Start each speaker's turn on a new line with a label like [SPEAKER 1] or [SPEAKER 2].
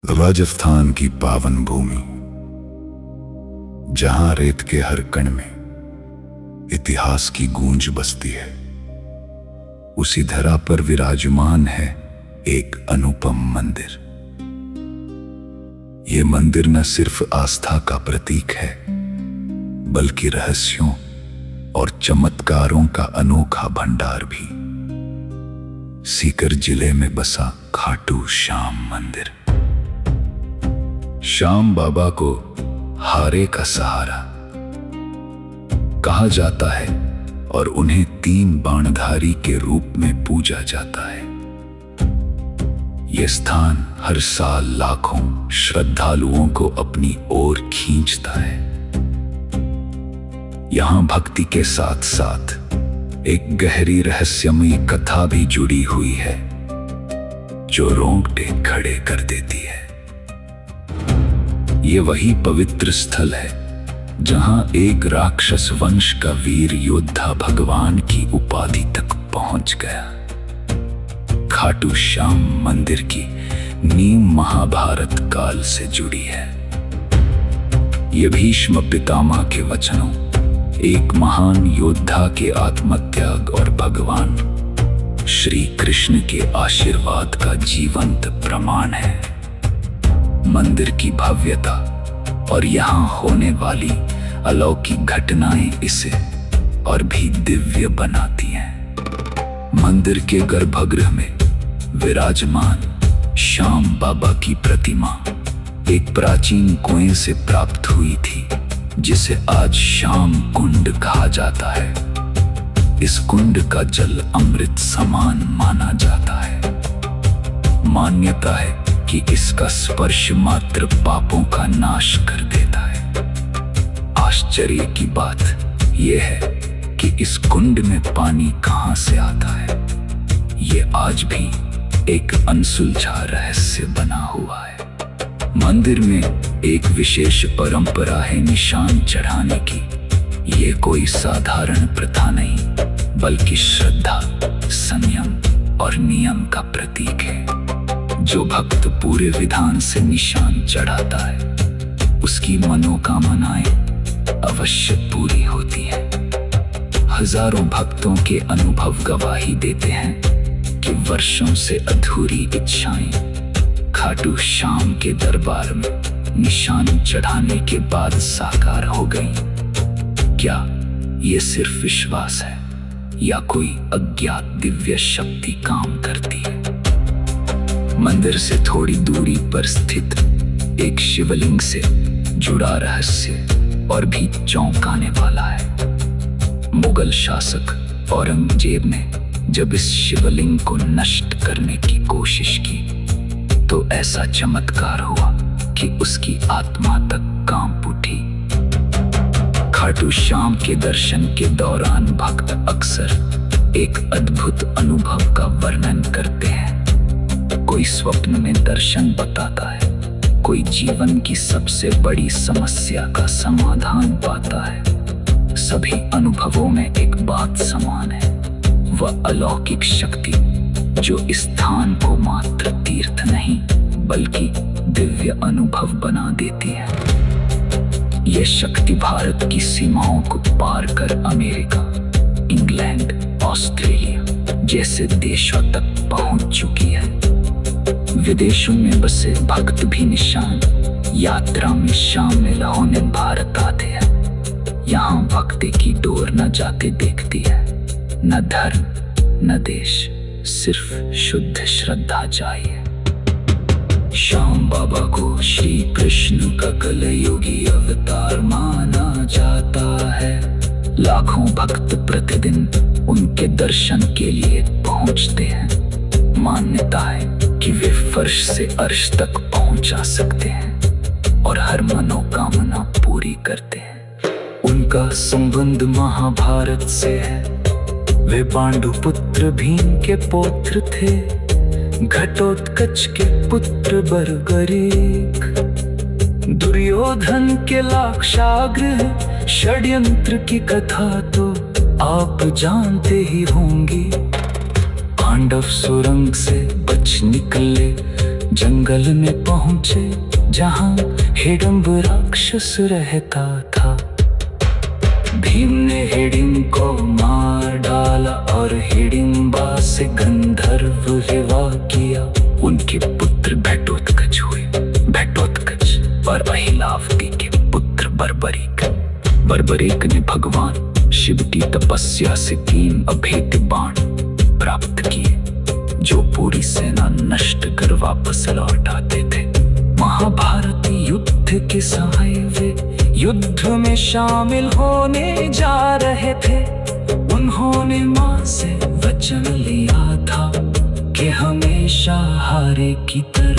[SPEAKER 1] राजस्थान की पावन भूमि, जहां रेत के हर कण में इतिहास की गूंज बसती है, उसी धरा पर विराजमान है एक अनुपम मंदिर। ये मंदिर न सिर्फ आस्था का प्रतीक है, बल्कि रहस्यों और चमत्कारों का अनोखा भंडार भी। सीकर जिले में बसा खाटू श्याम मंदिर। श्याम बाबा को हारे का सहारा कहा जाता है और उन्हें 3 बाणधारी के रूप में पूजा जाता है। यह स्थान हर साल लाखों श्रद्धालुओं को अपनी ओर खींचता है। यहां भक्ति के साथ साथ एक गहरी रहस्यमयी कथा भी जुड़ी हुई है, जो रोंगटे खड़े कर देती है। ये वही पवित्र स्थल है जहां एक राक्षस वंश का वीर योद्धा भगवान की उपाधि तक पहुंच गया। खाटू श्याम मंदिर की नींव महाभारत काल से जुड़ी है। ये भीष्म पितामह के वचनों, एक महान योद्धा के आत्मत्याग और भगवान श्री कृष्ण के आशीर्वाद का जीवंत प्रमाण है। मंदिर की भव्यता और यहाँ होने वाली अलौकिक घटनाएं इसे और भी दिव्य बनाती हैं। मंदिर के गर्भगृह में विराजमान श्याम बाबा की प्रतिमा एक प्राचीन कुएं से प्राप्त हुई थी, जिसे आज श्याम कुंड कहा जाता है। इस कुंड का जल अमृत समान माना जाता है। मान्यता है कि इसका स्पर्श मात्र पापों का नाश कर देता है। आश्चर्य की बात यह है कि इस कुंड में पानी कहां से आता है, ये आज भी एक अनसुलझा रहस्य बना हुआ है। मंदिर में एक विशेष परंपरा है निशान चढ़ाने की। ये कोई साधारण प्रथा नहीं, बल्कि श्रद्धा, संयम और नियम का प्रतीक है। जो भक्त पूरे विधान से निशान चढ़ाता है, उसकी मनोकामनाएं अवश्य पूरी होती हैं। हजारों भक्तों के अनुभव गवाही देते हैं कि वर्षों से अधूरी इच्छाएं खाटू श्याम के दरबार में निशान चढ़ाने के बाद साकार हो गईं। क्या ये सिर्फ विश्वास है या कोई अज्ञात दिव्य शक्ति काम करती है? मंदिर से थोड़ी दूरी पर स्थित एक शिवलिंग से जुड़ा रहस्य और भी चौंकाने वाला है। मुगल शासक औरंगजेब ने जब इस शिवलिंग को नष्ट करने की कोशिश की, तो ऐसा चमत्कार हुआ कि उसकी आत्मा तक कांप उठी। खाटू श्याम के दर्शन के दौरान भक्त अक्सर एक अद्भुत अनुभव का वर्णन करते हैं। कोई स्वप्न में दर्शन बताता है, कोई जीवन की सबसे बड़ी समस्या का समाधान पाता है। सभी अनुभवों में एक बात समान है, वह अलौकिक शक्ति जो इस स्थान को मात्र तीर्थ नहीं, बल्कि दिव्य अनुभव बना देती है। यह शक्ति भारत की सीमाओं को पार कर अमेरिका, इंग्लैंड, ऑस्ट्रेलिया जैसे देशों तक पहुंच चुकी है। विदेशों में बसे भक्त भी निशान यात्रा में शामिल होने भारत आते हैं। यहाँ भक्ति की डोर न जाते देखती है, न धर्म न देश, सिर्फ शुद्ध श्रद्धा चाहिए। श्याम बाबा को श्री कृष्ण का कलयुगी अवतार माना जाता है। लाखों भक्त प्रतिदिन उनके दर्शन के लिए पहुंचते हैं। मान्यता है कि वे फर्श से अर्श तक पहुंचा सकते हैं और हर मनोकामना पूरी करते हैं। उनका संबंध महाभारत से है। वे पांडुपुत्र भीम के पौत्र थे, घटोत्कच के पुत्र बर्बरीक, दुर्योधन के लाक्षागृह षड्यंत्र की कथा तो आप जानते ही होंगी। पांडव सुरंग से बच निकले, जंगल में पहुंचे जहां हिडिंब राक्षस रहता था। भीम ने हिडिंब को मार डाला और हिडिंबा से गंधर्व विवाह किया। उनके पुत्र घटोत्कच हुए। घटोत्कच और अहिलावती के पुत्र बर्बरीक। बर्बरीक ने भगवान शिव की तपस्या से 3 अभेद्य बाण प्राप्त किए जो पूरी सेना नष्ट कर वापस लौट आते थे। महाभारत युद्ध के समय वे युद्ध में शामिल होने जा रहे थे। उन्होंने मां से वचन लिया था कि हमेशा हारे की तरह